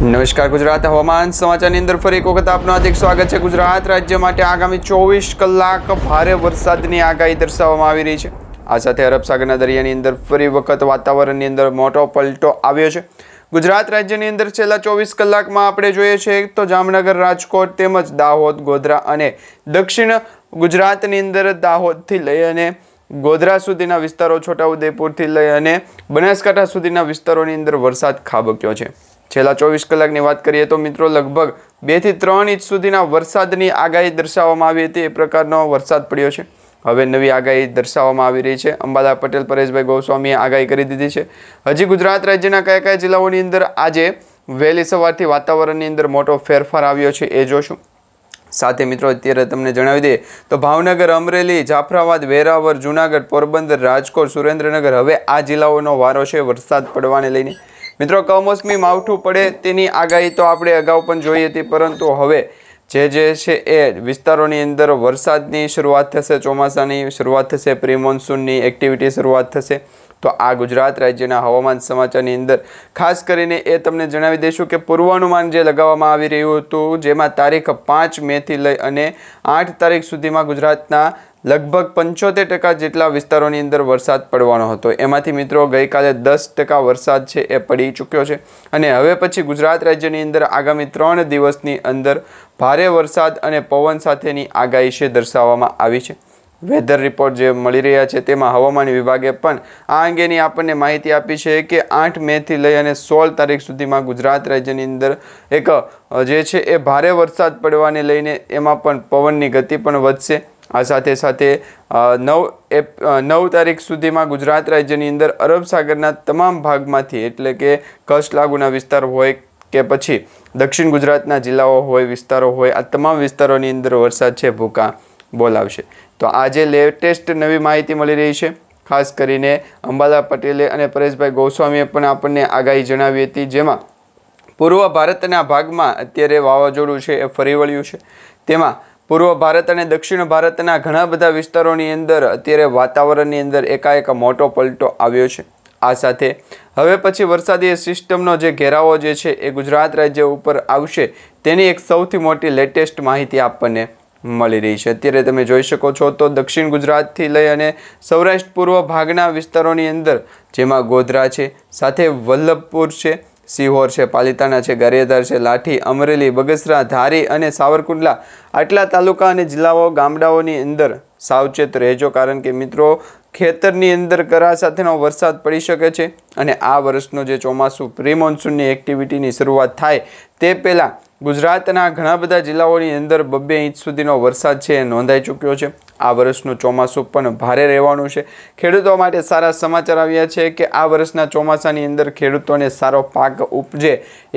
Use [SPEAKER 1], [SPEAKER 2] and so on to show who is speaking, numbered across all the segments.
[SPEAKER 1] નમસ્કાર ગુજરાત હવામાન સમાચારની અંદર ફરી એક વખત આપનું હાર્દિક સ્વાગત છે। ગુજરાત રાજ્ય માટે આગામી 24 કલાક ભારે વરસાદની આગાહી દર્શાવવામાં આવી રહી છે। આ સાથે અરબ સાગરના દરિયાની અંદર ફરી વખત વાતાવરણની અંદર મોટો પલટો આવ્યો છે। ગુજરાત રાજ્યની અંદર છેલ્લા 24 કલાકમાં આપણે જોઈએ છે તો જામનગર, રાજકોટ તેમજ દાહોદ, ગોધરા અને દક્ષિણ ગુજરાતની અંદર દાહોદથી લઈ અને ગોધરા સુધીના વિસ્તારો, છોટાઉદેપુરથી લઈ અને બનાસકાંઠા સુધીના વિસ્તારોની અંદર વરસાદ ખાબક્યો છે। છેલ્લા 24 કલાકની વાત કરીએ તો મિત્રો લગભગ 2 થી 3 ઇંચ સુધીના વરસાદની આગાહી દર્શાવવામાં આવી હતી। એ પ્રકારનો વરસાદ પડ્યો છે। હવે નવી આગાહી દર્શાવવામાં આવી રહી છે। અંબાલા પટેલ, પરેશભાઈ ગોસ્વામીએ આગાહી કરી દીધી છે। હજી ગુજરાત રાજ્યના કયા કયા જિલ્લાઓની અંદર આજે વહેલી સવારથી વાતાવરણની અંદર મોટો ફેરફાર આવ્યો છે એ જોશું। સાથે મિત્રો અત્યારે તમને જણાવી દઈએ તો ભાવનગર, અમરેલી, જાફરાબાદ, વેરાવળ, જૂનાગઢ, પોરબંદર, રાજકોટ, સુરેન્દ્રનગર હવે આ જિલ્લાઓનો વારો છે વરસાદ પડવાને લઈને। મિત્રો કમોસમી માવઠું પડે તેની આગાહી તો આપણે અગાઉ પણ જોઈ હતી, પરંતુ હવે જે છે એ વિસ્તારોની અંદર વરસાદની શરૂઆત થશે, ચોમાસાની શરૂઆત થશે, પ્રી મોન્સૂનની એક્ટિવિટી શરૂઆત થશે। તો આ ગુજરાત રાજ્યના હવામાન સમાચારની અંદર ખાસ કરીને એ તમને જણાવી દઈશું કે પૂર્વાનુમાન જે લગાવવામાં આવી રહ્યું હતું, જેમાં તારીખ 5 મેથી લઈ અને 8 તારીખ સુધીમાં ગુજરાતના લગભગ 75% જેટલા વિસ્તારોની અંદર વરસાદ પડવાનો હતો। એમાંથી મિત્રો ગઈકાલે 10% વરસાદ છે એ પડી ચૂક્યો છે અને હવે પછી ગુજરાત રાજ્યની અંદર આગામી 3 દિવસની અંદર ભારે વરસાદ અને પવન સાથેની આગાહી છે દર્શાવવામાં આવી છે। વેધર રિપોર્ટ જે મળી રહ્યા છે તેમાં હવામાન વિભાગે પણ આ અંગેની આપણને માહિતી આપી છે કે 8 મેથી લઈ અને 16 તારીખ સુધીમાં ગુજરાત રાજ્યની અંદર એક જે છે એ ભારે વરસાદ પડવાને લઈને એમાં પણ પવનની ગતિ પણ વધશે। આ સાથે સાથે 9 તારીખ સુધીમાં ગુજરાત રાજ્યની અંદર અરબ સાગરના તમામ ભાગમાંથી, એટલે કે કચ્છ લાગુના વિસ્તાર હોય કે પછી દક્ષિણ ગુજરાતના જિલ્લાઓ હોય, વિસ્તારો હોય, આ તમામ વિસ્તારોની અંદર વરસાદ છે ભૂકા બોલાવશે। તો આજે લેટેસ્ટ નવી માહિતી મળી રહી છે। ખાસ કરીને અંબાલા પટેલે અને પરેશભાઈ ગોસ્વામીએ પણ આપણને આગાહી જણાવી હતી, જેમાં પૂર્વ ભારતના ભાગમાં અત્યારે વાવાઝોડું છે એ ફરી વળ્યું છે। તેમાં પૂર્વ ભારત અને દક્ષિણ ભારતના ઘણા બધા વિસ્તારોની અંદર અત્યારે વાતાવરણની અંદર એકાએક મોટો પલટો આવ્યો છે। આ સાથે હવે પછી વરસાદી સિસ્ટમનો જે ઘેરાવો જે છે એ ગુજરાત રાજ્ય ઉપર આવશે તેની એક સૌથી મોટી લેટેસ્ટ માહિતી આપણને મળી રહી છે। અત્યારે તમે જોઈ શકો છો તો દક્ષિણ ગુજરાતથી લઈ અને સૌરાષ્ટ્ર પૂર્વ ભાગના વિસ્તારોની અંદર, જેમાં ગોધરા છે, સાથે વલ્લભપુર છે, સિહોર છે, પાલિતાણા છે, ગારિયાધાર છે, લાઠી, અમરેલી, બગસરા, ધારી અને સાવરકુંડલા આટલા તાલુકા અને જિલ્લાઓ, ગામડાઓની અંદર સાવચેત રહેજો, કારણ કે મિત્રો ખેતરની અંદર કરા સાથેનો વરસાદ પડી શકે છે અને આ વર્ષનો જે ચોમાસું પ્રી મોન્સૂનની એક્ટિવિટીની શરૂઆત થાય તે પહેલાં ગુજરાતના ઘણા બધા જિલ્લાઓની અંદર 2 ઇંચ સુધીનો વરસાદ છે એ નોંધાઈ ચૂક્યો છે। આ વર્ષનું ચોમાસું પણ ભારે રહેવાનું છે। ખેડૂતો માટે સારા સમાચાર આવ્યા છે કે આ વર્ષના ચોમાસાની અંદર ખેડૂતોને સારો પાક ઉપજે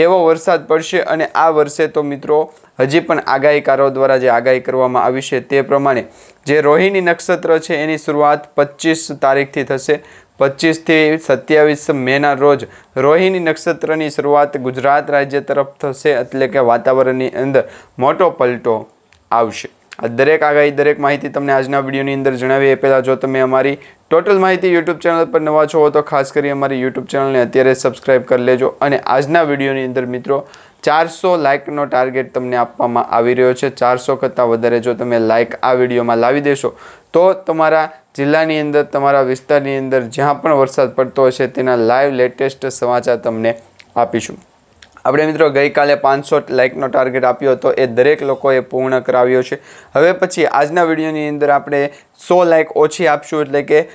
[SPEAKER 1] એવો વરસાદ પડશે અને આ વર્ષે તો મિત્રો હજી પણ આગાહીકારો દ્વારા જે આગાહી કરવામાં આવી છે તે પ્રમાણે જે રોહિણી નક્ષત્ર છે એની શરૂઆત 25 તારીખથી થશે। 25 થી 27 મેના રોજ રોહિણી નક્ષત્રની શરૂઆત ગુજરાત રાજ્ય તરફ થશે, એટલે કે વાતાવરણની અંદર મોટો પલટો આવશે। આ દરેક આગાહી, દરેક માહિતી તમને આજના વિડીયોની અંદર જણાવી એ પહેલાં જો તમે અમારી ટોટલ માહિતી યુટ્યુબ ચેનલ પર નવા છો તો ખાસ કરી અમારી યુટ્યુબ ચેનલને અત્યારે સબસ્ક્રાઈબ કરી લેજો। અને આજના વિડીયોની અંદર મિત્રો 400 લાઇકનો ટાર્ગેટ તમને આપવામાં આવી રહ્યો છે। 400 કરતાં વધારે જો તમે લાઇક આ વિડીયોમાં લાવી દેશો તો તમારા જિલ્લાની અંદર, તમારા વિસ્તારની અંદર જ્યાં પણ વરસાદ પડતો હશે તેના લાઈવ લેટેસ્ટ સમાચાર તમને આપીશું। આપણે મિત્રો ગઈકાલે 500 લાઇકનો ટાર્ગેટ આપ્યો હતો, એ દરેક લોકોએ પૂર્ણ કરાવ્યો છે। હવે પછી આજના વિડીયોની અંદર આપણે 100 લાઇક ઓછી આપશું, એટલે કે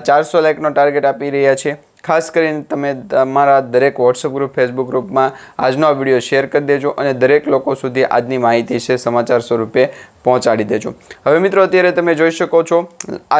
[SPEAKER 1] 400 લાઇકનો ટાર્ગેટ આપી રહ્યા છીએ। ખાસ કરીને તમે તમારા દરેક વોટ્સઅપ ગ્રુપ, ફેસબુક ગ્રુપમાં આજનો આ વિડીયો શેર કરી દેજો અને દરેક લોકો સુધી આજની માહિતી છે સમાચાર સ્વરૂપે પહોંચાડી દેજો। હવે મિત્રો અત્યારે તમે જોઈ શકો છો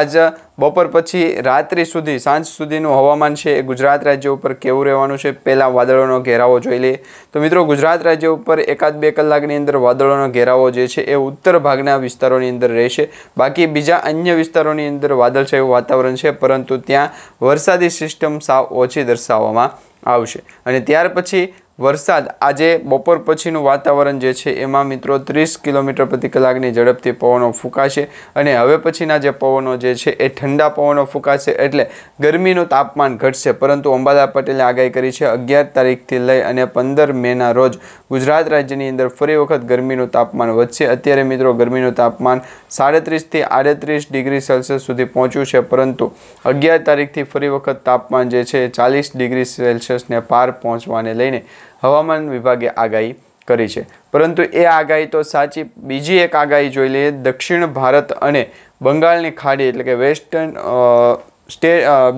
[SPEAKER 1] આજ બપોર પછી રાત્રિ સુધી, સાંજ સુધીનું હવામાન છે એ ગુજરાત રાજ્ય ઉપર કેવું રહેવાનું છે। પહેલાં વાદળોનો ઘેરાવો જોઈ લઈએ તો મિત્રો ગુજરાત રાજ્ય ઉપર 1-2 કલાકની અંદર વાદળોનો ઘેરાવો જે છે એ ઉત્તર ભાગના વિસ્તારોની અંદર રહેશે। બાકી બીજા અન્ય વિસ્તારોની અંદર વાદળછાયું વાતાવરણ છે, પરંતુ ત્યાં વરસાદી સિસ્ટમ સાવ ઓછી દર્શાવવામાં આવશે અને ત્યાર પછી વરસાદ આજે બપોર પછીનું વાતાવરણ જે છે એમાં મિત્રો 30 કિલોમીટર પ્રતિ કલાકની ઝડપથી પવનો ફૂંકાશે અને હવે પછીના જે પવનો જે છે એ ઠંડા પવનો ફૂંકાશે એટલે ગરમીનું તાપમાન ઘટશે. પરંતુ અંબાલાલ પટેલે આગાહી કરી છે 11 તારીખથી લઈ અને 15 મેના રોજ ગુજરાત રાજ્યની અંદર ફરી વખત ગરમીનું તાપમાન વધશે. અત્યારે મિત્રો ગરમીનું તાપમાન 37 થી 38 ડિગ્રી સેલ્સિયસ સુધી પહોંચ્યું છે, પરંતુ 11 તારીખથી ફરી વખત તાપમાન જે છે 40 ડિગ્રી સેલ્સિયસને પાર પહોંચવાને લઈને હવામાન વિભાગે આગાહી કરી છે. પરંતુ એ આગાહી તો સાચી. બીજી એક આગાહી જોઈ લઈએ. દક્ષિણ ભારત અને બંગાળની ખાડી એટલે કે વેસ્ટર્ન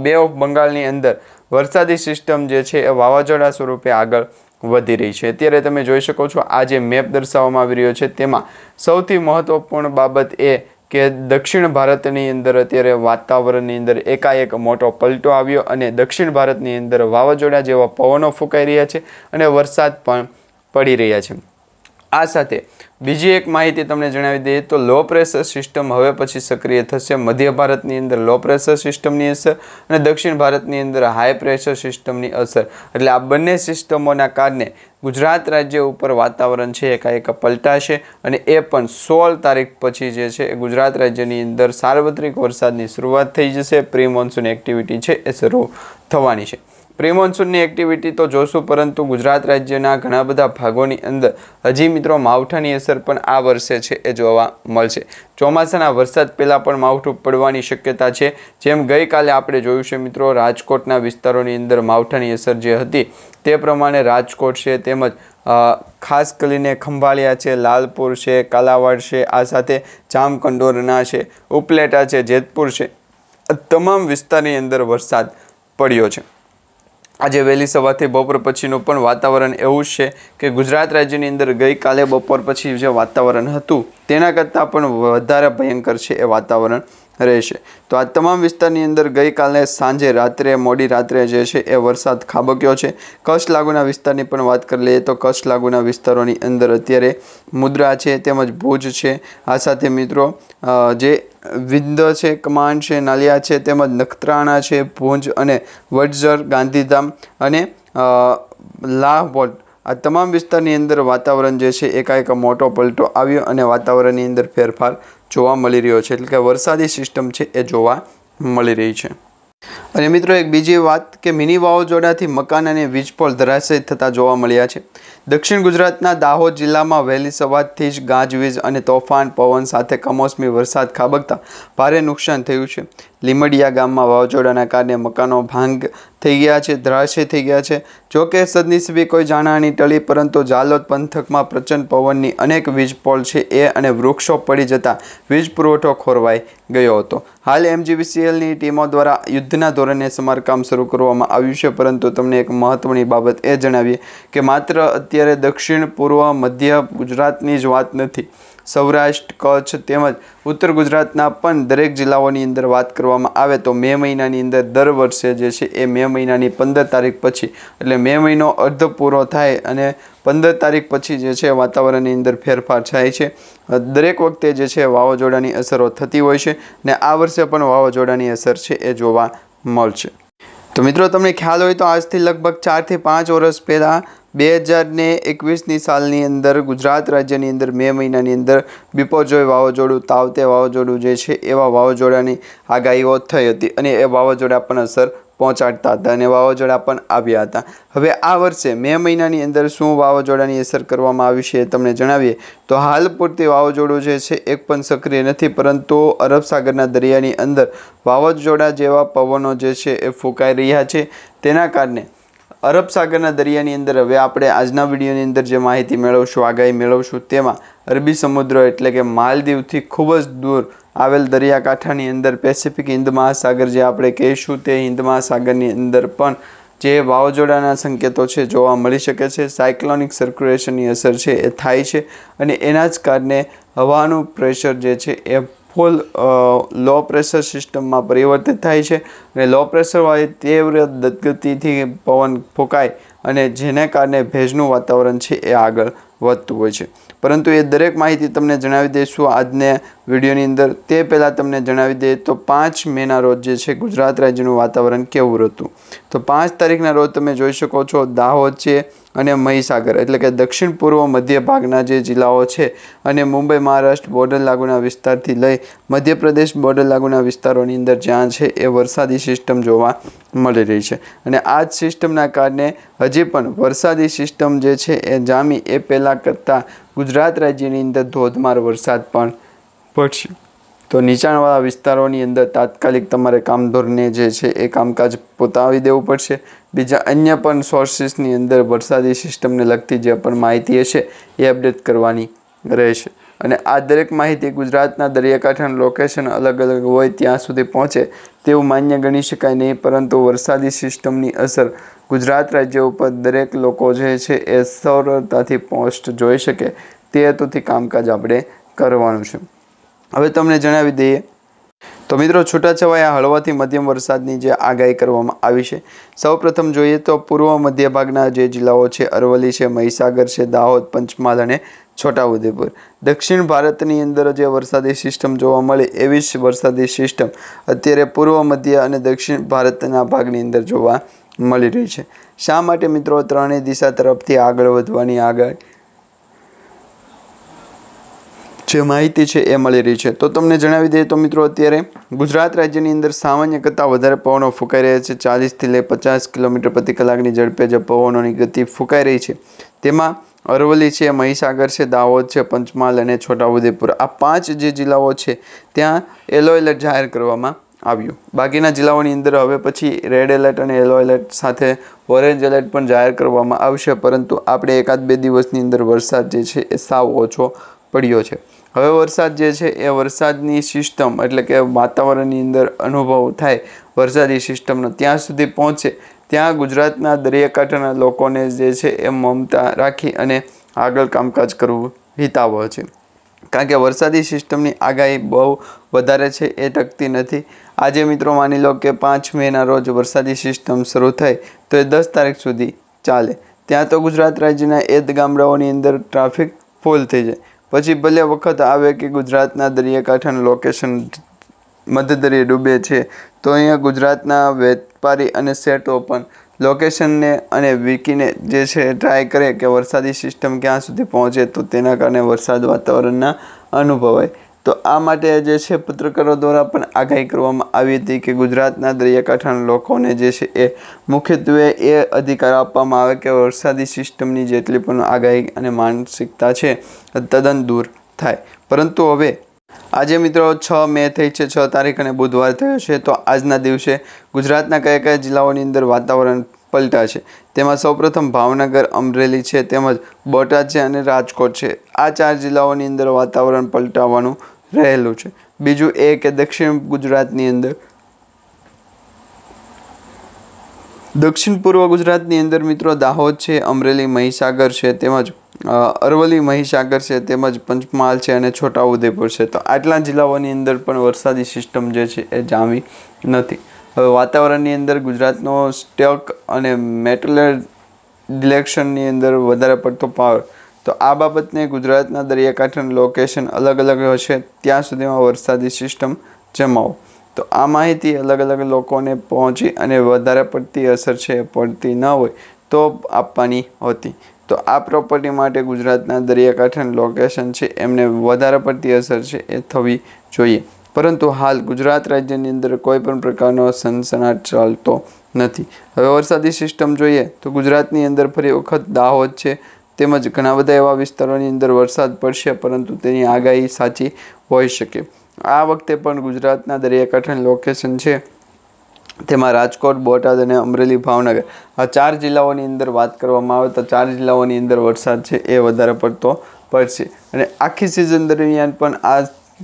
[SPEAKER 1] બે ઓફ બંગાળની અંદર વરસાદી સિસ્ટમ જે છે એ વાવાઝોડા સ્વરૂપે આગળ વધી રહી છે. અત્યારે તમે જોઈ શકો છો આ જે મેપ દર્શાવવામાં આવી રહ્યો છે તેમાં સૌથી મહત્વપૂર્ણ બાબત એ કે દક્ષિણ ભારતની અંદર અત્યારે વાતાવરણની અંદર એકાએક મોટો પલટો આવ્યો અને દક્ષિણ ભારતની અંદર વાવાઝોડા જેવા પવનો ફૂંકાઈ રહ્યા છે અને વરસાદ પણ પડી રહ્યા છે. આ સાથે બીજી એક માહિતી તમને જણાવી દઈએ તો લો પ્રેશર સિસ્ટમ હવે પછી સક્રિય થશે. મધ્ય ભારતની અંદર લો પ્રેશર સિસ્ટમની અસર અને દક્ષિણ ભારતની અંદર હાઈ પ્રેશર સિસ્ટમની અસર, એટલે આ બંને સિસ્ટમોના કારણે ગુજરાત રાજ્ય ઉપર વાતાવરણ છે એકાએક પલટાશે અને એ પણ 16 તારીખ પછી જે છે એ ગુજરાત રાજ્યની અંદર સાર્વત્રિક વરસાદની શરૂઆત થઈ જશે. પ્રી મોન્સૂન એક્ટિવિટી છે એ શરૂ થવાની છે. પ્રી મોન્સૂનની એક્ટિવિટી તો જોશું, પરંતુ ગુજરાત રાજ્યના ઘણા બધા ભાગોની અંદર હજી મિત્રો માવઠાની અસર પણ આ વર્ષે છે એ જોવા મળશે. ચોમાસાના વરસાદ પહેલાં પણ માવઠું પડવાની શક્યતા છે. જેમ ગઈકાલે આપણે જોયું છે મિત્રો, રાજકોટના વિસ્તારોની અંદર માવઠાની અસર જે હતી તે પ્રમાણે રાજકોટ છે તેમજ ખાસ કરીને ખંભાળિયા છે, લાલપુર છે, કાલાવાડ છે, આ સાથે જામકંડોરણા છે, ઉપલેટા છે, જેતપુર છે, તમામ વિસ્તારની અંદર વરસાદ પડ્યો છે. આજે વહેલી સવારથી બપોર પછીનું પણ વાતાવરણ એવું જ છે કે ગુજરાત રાજ્યની અંદર ગઈકાલે બપોર પછી જે વાતાવરણ હતું તેના કરતાં પણ વધારે ભયંકર છે એ વાતાવરણ રહેશે. તો આ તમામ વિસ્તારની અંદર ગઈકાલે સાંજે મોડી રાત્રે જે છે એ વરસાદ ખાબક્યો છે. કચ્છ લાગુના વિસ્તારની પણ વાત કરી લઈએ તો કચ્છ લાગુના વિસ્તારોની અંદર અત્યારે મુદ્રા છે તેમજ ભુજ છે, આ સાથે મિત્રો જે વિંધ છે, કમાન્ડ છે, નલિયા છે, તેમજ નખત્રાણા છે, ભુજ અને વડઝર, ગાંધીધામ અને લાહોલ, આ તમામ વિસ્તારની અંદર વાતાવરણ જે છે એકાએક મોટો પલટો આવ્યો અને વાતાવરણની અંદર ફેરફાર જોવા મળી રહ્યો છે. એટલે કે વરસાદી સિસ્ટમ છે એ જોવા મળી રહી છે. અને મિત્રો એક બીજી વાત કે મિની વાવાઝોડાથી મકાન અને વીજપોલ ધરાશયી થતા જોવા મળ્યા છે. દક્ષિણ ગુજરાતના દાહોદ જિલ્લામાં વહેલી સવારથી જ ગાજવીજ અને તોફાન પવન સાથે કમોસમી વરસાદ ખાબકતા ભારે નુકસાન થયું છે. લીમડિયા ગામમાં વાવાઝોડાના કારણે મકાનો ભાંગ થઈ ગયા છે, ધરાશયી થઈ ગયા છે. જોકે સદનસીબે કોઈ જાનહાની ટળી, પરંતુ ઝાલોદ પંથકમાં પ્રચંડ પવનની અનેક વીજપોલ છે એ અને વૃક્ષો પડી જતા વીજ પુરવઠો ખોરવાઈ ગયો હતો. હાલ MGVCLની ટીમો દ્વારા યુદ્ધના ધોરણે સમારકામ શરૂ કરવામાં આવ્યું છે. પરંતુ તમને એક મહત્વની બાબત એ જણાવીએ કે માત્ર અત્યારે દક્ષિણ પૂર્વ મધ્ય ગુજરાતની જ વાત નથી, સૌરાષ્ટ્ર, કચ્છ તેમજ ઉત્તર ગુજરાતના પણ દરેક જિલ્લાઓની અંદર વાત કરવામાં આવે તો મે મહિનાની અંદર દર વર્ષે જે છે એ મે મહિનાની 15 તારીખ પછી, એટલે મે મહિનો અર્ધ પૂરો થાય અને 15 તારીખ પછી જે છે વાતાવરણની અંદર ફેરફાર થાય છે. દરેક વખતે જે છે વાવાઝોડાની અસરો થતી હોય છે ને આ વર્ષે પણ વાવાઝોડાની અસર છે એ જોવા મળશે. તો મિત્રો તમને ખ્યાલ હોય તો આજથી લગભગ 4 થી 5 વર્ષ પહેલાં 2021ની સાલની અંદર ગુજરાત રાજ્યની અંદર મે મહિનાની અંદર બિપોરજોય વાવાઝોડું, તાવતે વાવાઝોડું જે છે એવા વાવાઝોડાની આગાહીઓ થઈ હતી અને એ વાવાઝોડા પણ અસર પહોંચાડતા હતા અને વાવાઝોડા પણ આવ્યા હતા. હવે આ વર્ષે મે મહિનાની અંદર શું વાવાઝોડાની અસર કરવામાં આવી છે એ તમને જણાવીએ તો હાલ પૂરતી વાવાઝોડું જે છે એક પણ સક્રિય નથી, પરંતુ અરબ સાગરના દરિયાની અંદર વાવાઝોડા જેવા પવનો જે છે એ ફૂંકાઈ રહ્યા છે. તેના કારણે અરબ સાગરના દરિયાની અંદર હવે આપણે આજના વિડીયોની અંદર જે માહિતી મેળવશું, આગાહી મેળવશું, તેમાં અરબી સમુદ્ર એટલે કે માલદીવથી ખૂબ જ દૂર આવેલ દરિયાકાંઠાની અંદર પેસિફિક હિન્દ મહાસાગર જે આપણે કહીશું તે હિન્દ મહાસાગરની અંદર પણ જે વાવાઝોડાના સંકેતો છે જોવા મળી શકે છે. સાયક્લોનિક સર્ક્યુલેશનની અસર છે એ થાય છે અને એના જ કારણે હવાનું પ્રેશર જે છે એ ફૂલ લો પ્રેશર સિસ્ટમમાં પરિવર્તિત થાય છે અને લો પ્રેશરવાળી તીવ્ર ગતિથી પવન ફૂંકાય અને જેને કારણે ભેજનું વાતાવરણ છે એ આગળ વધતું હોય છે, પરંતુ એ દરેક માહિતી તમને જણાવી દઈશું આજના વિડીયોની અંદર. તે પહેલાં તમને જણાવી દઈએ તો 5 મેના રોજ જે છે ગુજરાત રાજ્યનું વાતાવરણ કેવું હતું. તો 5 તારીખના રોજ તમે જોઈ શકો છો દાહોદ છે અને મહીસાગર એટલે કે દક્ષિણ પૂર્વ મધ્ય ભાગના જે જિલ્લાઓ છે અને મુંબઈ મહારાષ્ટ્ર બોર્ડર લાગુના વિસ્તારથી લઈ મધ્યપ્રદેશ બોર્ડર લાગુના વિસ્તારોની અંદર જ્યાં છે એ વરસાદી સિસ્ટમ જોવા મળી રહી છે. અને આ જ સિસ્ટમના કારણે હજી પણ વરસાદી સિસ્ટમ જે છે એ જામી એ પહેલાં કરતાં ગુજરાત રાજ્યની અંદર ધોધમાર વરસાદ પણ પડશે. તો નીચાણવાળા વિસ્તારોની અંદર તાત્કાલિક તમારે કામધોરને જે છે એ કામકાજ પતાવી દેવું પડશે. બીજા અન્ય પણ સોર્સિસની અંદર વરસાદી સિસ્ટમને લગતી જે પણ માહિતી હશે એ અપડેટ કરવાની રહેશે. અને આ દરેક માહિતી ગુજરાતના દરિયાકાંઠાનું લોકેશન અલગ અલગ હોય ત્યાં સુધી પહોંચે તેવું માન્ય ગણી શકાય નહીં, પરંતુ વરસાદી સિસ્ટમની અસર ગુજરાત રાજ્ય ઉપર દરેક લોકો જે છે એ સરળતાથી પોસ્ટ જોઈ શકે તે હેતુથી કામકાજ આપણે કરવાનું છે. હવે તમને જણાવી દઈએ તો મિત્રો છૂટાછવાયા હળવાથી મધ્યમ વરસાદની જે આગાહી કરવામાં આવી છે. સૌપ્રથમ જોઈએ તો પૂર્વ મધ્ય ભાગના જે જિલ્લાઓ છે અરવલ્લી છે, મહીસાગર છે, દાહોદ, પંચમહાલ અને છોટાઉદેપુર. દક્ષિણ ભારતની અંદર જે વરસાદી સિસ્ટમ જોવા મળે એવી જ વરસાદી સિસ્ટમ અત્યારે પૂર્વ મધ્ય અને દક્ષિણ ભારતના ભાગની અંદર જોવા મળી રહી છે. શા માટે મિત્રો ત્રણેય દિશા તરફથી આગળ વધવાની આગાહી જે માહિતી છે એ મળી રહી છે? તો તમને જણાવી દઈએ તો મિત્રો અત્યારે ગુજરાત રાજ્યની અંદર સામાન્ય કરતાં વધારે પવનો ફૂંકાઈ રહ્યા છે. 40થી લઈ 50 કિલોમીટર પ્રતિ કલાકની ઝડપે જે પવનોની ગતિ ફૂંકાઈ રહી છે તેમાં અરવલ્લી છે, મહીસાગર છે, દાહોદ છે, પંચમહાલ અને છોટાઉદેપુર આ 5 જે જિલ્લાઓ છે ત્યાં યલો એલર્ટ જાહેર કરવામાં આવ્યું. બાકીના જિલ્લાઓની અંદર હવે પછી રેડ એલર્ટ અને યલો એલર્ટ સાથે ઓરેન્જ એલર્ટ પણ જાહેર કરવામાં આવશે, પરંતુ આપણે 1-2 દિવસની અંદર વરસાદ જે છે એ સાવ ઓછો પડ્યો છે. હવે વરસાદ જે છે એ વરસાદની સિસ્ટમ એટલે કે વાતાવરણની અંદર અનુભવ થાય વરસાદી સિસ્ટમનો ત્યાં સુધી પહોંચે ત્યાં ગુજરાતના દરિયાકાંઠાના લોકોને જે છે એ મમતા રાખી અને આગળ કામકાજ કરવું હિતાવહ છે. કારણ કે વરસાદી સિસ્ટમની આગાહી બહુ વધારે છે એ ટકતી નથી. આજે મિત્રો માની લો કે 5 મેના રોજ વરસાદી સિસ્ટમ શરૂ થઈ તો એ 10 તારીખ સુધી ચાલે. ત્યાં તો ગુજરાત રાજ્યના ગામડાઓની અંદર ટ્રાફિક ફૂલ થઈ જાય. પછી ભલે વખત આવે કે ગુજરાતના દરિયાકાંઠાનું લોકેશન મધદરિયે ડૂબે છે તો અહીંયા ગુજરાતના વેપારી અને શેઠો પણ લોકેશનને અને વીકીને જે છે ટ્રાય કરે કે વરસાદી સિસ્ટમ ક્યાં સુધી પહોંચે તો તેના કારણે વરસાદ વાતાવરણના અનુભવાય. તો આ માટે જે છે પત્રકારો દ્વારા પણ આગાહી કરવામાં આવી હતી કે ગુજરાતના દરિયાકાંઠાના લોકોને જે છે એ મુખ્યત્વે એ અધિકાર આપવામાં આવે કે વરસાદી સિસ્ટમની જેટલી પણ આગાહી અને માનસિકતા છે તદ્દન દૂર થાય. પરંતુ હવે આજે મિત્રો 6 મે થઈ છે, 6 તારીખ અને બુધવાર થયો છે. તો આજના દિવસે ગુજરાતના કયા કયા જિલ્લાઓની અંદર વાતાવરણ પલટા છે તેમાં સૌપ્રથમ ભાવનગર, અમરેલી છે તેમજ બોટાદ છે અને રાજકોટ છે. આ 4 જિલ્લાઓની અંદર વાતાવરણ પલટાવાનું રહેલું છે. બીજું એ કે દક્ષિણ ગુજરાતની અંદર દક્ષિણ પૂર્વ ગુજરાતની અંદર મિત્રો દાહોદ છે, અમરેલી, મહીસાગર છે તેમજ અરવલ્લી, મહીસાગર છે તેમજ પંચમહાલ છે અને છોટાઉદેપુર છે. તો આટલા જિલ્લાઓની અંદર પણ વરસાદી સિસ્ટમ જે છે એ જામી નથી. હવે વાતાવરણની અંદર ગુજરાતનો સ્ટોક અને મેટલ ડિલેક્શનની અંદર વધારે પડતો પાવર, તો આ બાબતને ગુજરાતના દરિયાકાંઠાનું લોકેશન અલગ અલગ હશે ત્યાં સુધીમાં વરસાદી સિસ્ટમ જમાવો. તો આ માહિતી અલગ અલગ લોકોને પહોંચી અને વધારે પડતી અસર છે પડતી ન હોય તો આપવાની હતી. તો આ પ્રોપર્ટી માટે ગુજરાતના દરિયાકાંઠાનું લોકેશન છે એમને વધારે પડતી અસર છે એ થવી જોઈએ. પરંતુ હાલ ગુજરાત રાજ્યની અંદર કોઈ પણ પ્રકારનો સનસનાટ ચાલતો નથી. હવે વરસાદી સિસ્ટમ જોઈએ તો ગુજરાતની અંદર ફરી વખત દાહોદ છે તેમજ ઘણા બધા એવા વિસ્તારોની અંદર વરસાદ પડશે, પરંતુ તેની આગાહી સાચી હોઈ શકે. આ વખતે પણ ગુજરાતના દરિયાકાંઠાનું લોકેશન છે તેમાં રાજકોટ, બોટાદ અને અમરેલી, ભાવનગર આ 4 જિલ્લાઓની અંદર વાત કરવામાં આવે તો 4 જિલ્લાઓની અંદર વરસાદ છે એ વધારે પડતો પડશે. અને આખી સિઝન દરમિયાન પણ આ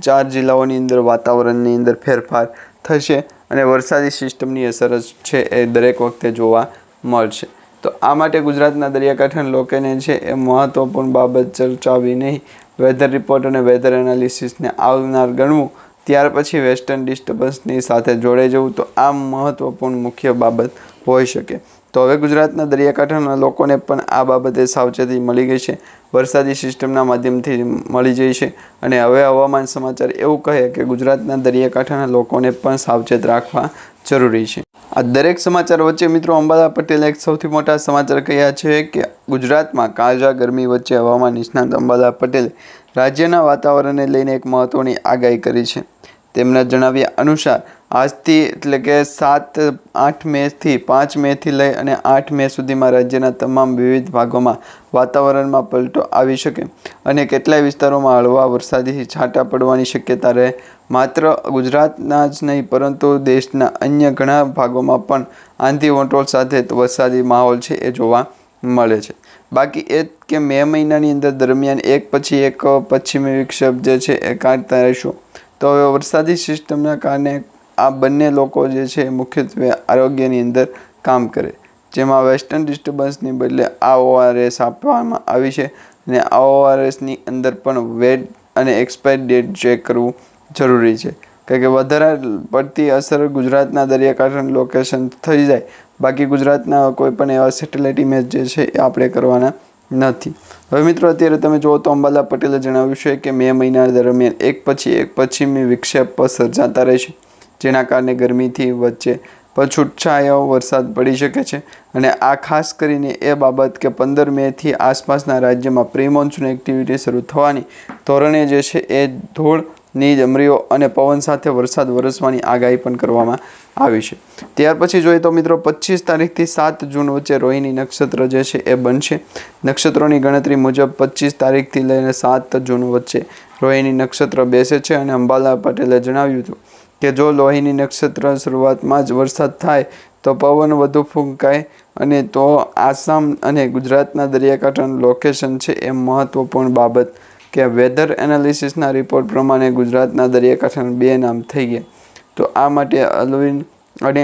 [SPEAKER 1] 4 જિલ્લાઓની અંદર વાતાવરણની અંદર ફેરફાર થશે અને વરસાદી સિસ્ટમની અસર છે એ દરેક વખતે જોવા મળશે. તો આ માટે ગુજરાતના દરિયાકાંઠાના લોકોને છે એ મહત્વપૂર્ણ બાબત ચર્ચાવી નહીં, વેધર રિપોર્ટ અને વેધર એનાલિસિસને આવનાર ગણવું, ત્યાર પછી વેસ્ટર્ન ડિસ્ટર્બન્સની સાથે જોડાઈ જવું. તો આ મહત્વપૂર્ણ મુખ્ય બાબત હોઈ શકે. તો હવે ગુજરાતના દરિયાકાંઠાના લોકોને પણ આ બાબતે સાવચેતી મળી ગઈ છે. વરસાદી સિસ્ટમના માધ્યમથી મળી જઈ છે અને હવે હવામાન સમાચાર એવું કહે કે ગુજરાતના દરિયાકાંઠાના લોકોને પણ સાવચેત રાખવા જરૂરી છે. આ દરેક સમાચાર વચ્ચે મિત્રો અંબાલાલ પટેલે એક સૌથી મોટા સમાચાર કહ્યા છે કે ગુજરાતમાં કાળઝાળ ગરમી વચ્ચે હવામાન નિષ્ણાત અંબાલાલ પટેલે રાજ્યના વાતાવરણને લઈને એક મહત્વની આગાહી કરી છે. તેમના જણાવ્યા અનુસાર આજથી એટલે કે 7-8 મેથી 5 મેથી લઈ અને 8 મે સુધીમાં રાજ્યના તમામ વિવિધ ભાગોમાં વાતાવરણમાં પલટો આવી શકે અને કેટલાય વિસ્તારોમાં હળવા વરસાદી છાંટા પડવાની શક્યતા રહે. માત્ર ગુજરાતના જ નહીં પરંતુ દેશના અન્ય ઘણા ભાગોમાં પણ આંધી વંટોળ સાથે વરસાદી માહોલ છે એ જોવા મળે છે. બાકી એ કે મે મહિનાની અંદર દરમિયાન એક પછી એક પશ્ચિમી વિક્ષેપ જે છે એ કાઢતા રહીશું. તો હવે વરસાદી સિસ્ટમના કારણે આ બંને લોકો જે છે મુખ્યત્વે આરોગ્યની અંદર કામ કરે, જેમાં વેસ્ટર્ન ડિસ્ટર્બન્સની બદલે આ ORS આપવામાં આવી છે અને આ ORSની અંદર પણ વેટ અને એક્સપાયર ડેટ ચેક કરવું જરૂરી છે. કારણ કે વધારે પડતી અસર ગુજરાતના દરિયાકાંઠાનું લોકેશન થઈ જાય, બાકી ગુજરાતના કોઈ પણ એવા સેટેલાઇટ ઇમેજ જે છે એ આપણે કરવાના નથી. હવે મિત્રો અત્યારે તમે જુઓ તો અંબાલાલ પટેલે જણાવ્યું છે કે મે મહિના દરમિયાન એક પછી એક પશ્ચિમી વિક્ષેપ સર્જાતા રહેશે, જેના કારણે ગરમીથી વચ્ચે પણ છૂટછાયો વરસાદ પડી શકે છે અને આ ખાસ કરીને એ બાબત કે 15 મેથી આસપાસના રાજ્યમાં પ્રી મોન્સૂન એક્ટિવિટી શરૂ થવાની ધોરણે જે છે એ ધૂળની ડમરીઓ અને પવન સાથે વરસાદ વરસવાની આગાહી પણ કરવામાં આવી છે. ત્યાર પછી જોઈએ તો મિત્રો 25 તારીખથી 7 જૂન વચ્ચે રોહિણી નક્ષત્ર જે છે એ બનશે. નક્ષત્રોની ગણતરી મુજબ 25 તારીખથી લઈને 7 જૂન વચ્ચે રોહિણી નક્ષત્ર બેસે છે અને અંબાલાલ પટેલે જણાવ્યું હતું કે જો રોહિણી નક્ષત્ર શરૂઆતમાં જ વરસાદ થાય તો પવન વધુ ફૂંકાય અને તો આસામ અને ગુજરાતના દરિયાકાંઠાનું લોકેશન છે એ મહત્વપૂર્ણ બાબત કે વેધર એનાલિસિસના રિપોર્ટ પ્રમાણે ગુજરાતના દરિયાકાંઠાના 2 નામ થઈ ગયા. તો આ માટે અલવિન અને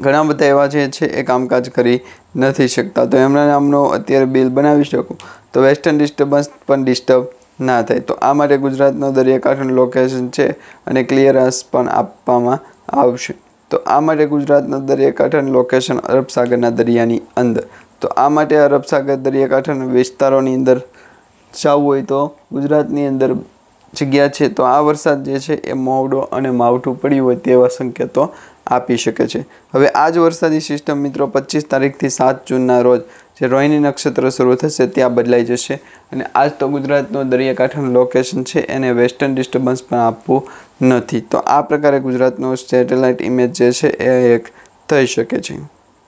[SPEAKER 1] ઘણા બધા એવા જે છે એ કામકાજ કરી નથી શકતા, તો એમના નામનો અત્યારે બિલ બનાવી શકું તો વેસ્ટર્ન ડિસ્ટર્બન્સ પણ ડિસ્ટર્બ ના થાય. તો આ માટે ગુજરાતનો દરિયાકાંઠાનું લોકેશન છે અને ક્લિયરન્સ પણ આપવામાં આવશે. તો આ માટે ગુજરાતના દરિયાકાંઠાનું લોકેશન અરબસાગરના દરિયાની અંદર. તો આ માટે અરબસાગર દરિયાકાંઠાના વિસ્તારોની અંદર જવું હોય તો ગુજરાતની અંદર જગ્યા છે. તો આ વરસાદ જે છે એ મોવડો અને માવઠું પડ્યું હોય તેવા સંકેતો આપી શકે છે. હવે આ જ વરસાદી સિસ્ટમ મિત્રો 25 તારીખથી 7 જૂનના રોજ જે રોહિણી નક્ષત્ર શરૂ થશે ત્યાં બદલાઈ જશે અને આજ તો ગુજરાતનું દરિયાકાંઠાનું લોકેશન છે એને વેસ્ટર્ન ડિસ્ટર્બન્સ પણ આપવું નથી. તો આ પ્રકારે ગુજરાતનો સેટેલાઇટ ઇમેજ જે છે એ એક થઈ શકે છે.